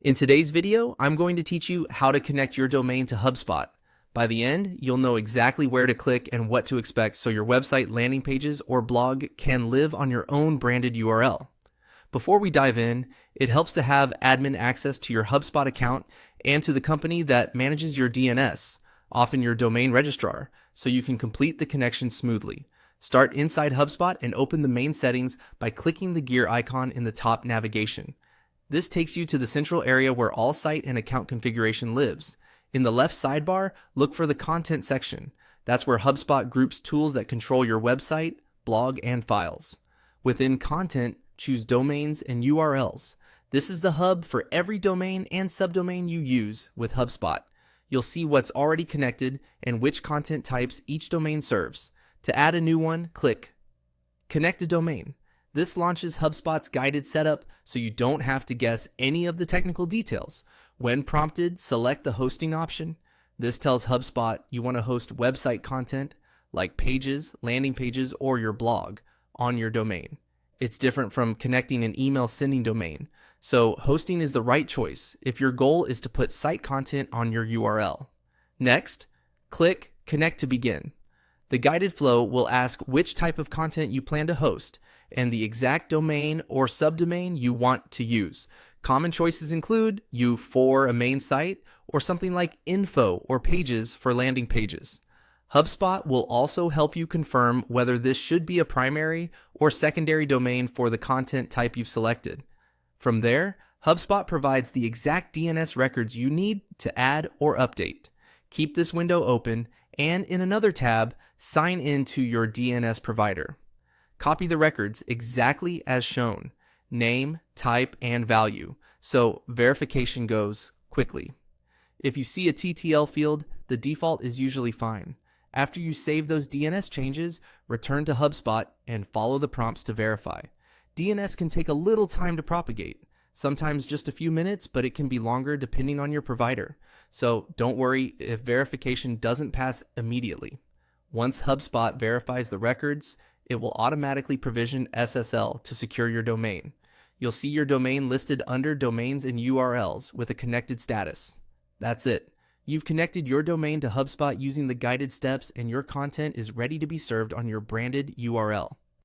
In today's video, I'm going to teach you how to connect your domain to HubSpot. By the end, you'll know exactly where to click and what to expect so your website, landing pages, or blog can live on your own branded URL. Before we dive in, it helps to have admin access to your HubSpot account and to the company that manages your DNS, often your domain registrar, so you can complete the connection smoothly. Start inside HubSpot and open the main settings by clicking the gear icon in the top navigation. This takes you to the central area where all site and account configuration lives. In the left sidebar, look for the content section. That's where HubSpot groups tools that control your website, blog, and files. Within content, choose domains and URLs. This is the hub for every domain and subdomain you use with HubSpot. You'll see what's already connected and which content types each domain serves. To add a new one, click Connect a Domain. This launches HubSpot's guided setup so you don't have to guess any of the technical details. When prompted, select the hosting option. This tells HubSpot you want to host website content like pages, landing pages, or your blog on your domain. It's different from connecting an email sending domain, so hosting is the right choice if your goal is to put site content on your URL. Next, click Connect to begin. The guided flow will ask which type of content you plan to host and the exact domain or subdomain you want to use. Common choices include U for a main site or something like info or pages for landing pages. HubSpot will also help you confirm whether this should be a primary or secondary domain for the content type you've selected. From there, HubSpot provides the exact DNS records you need to add or update. Keep this window open and in another tab, sign in to your DNS provider. Copy the records exactly as shown, name, type, and value, so verification goes quickly. If you see a TTL field, the default is usually fine. After you save those DNS changes, return to HubSpot and follow the prompts to verify. DNS can take a little time to propagate, sometimes just a few minutes, but it can be longer depending on your provider. So don't worry if verification doesn't pass immediately. Once HubSpot verifies the records, it will automatically provision SSL to secure your domain. You'll see your domain listed under Domains and URLs with a connected status. That's it. You've connected your domain to HubSpot using the guided steps, and your content is ready to be served on your branded URL.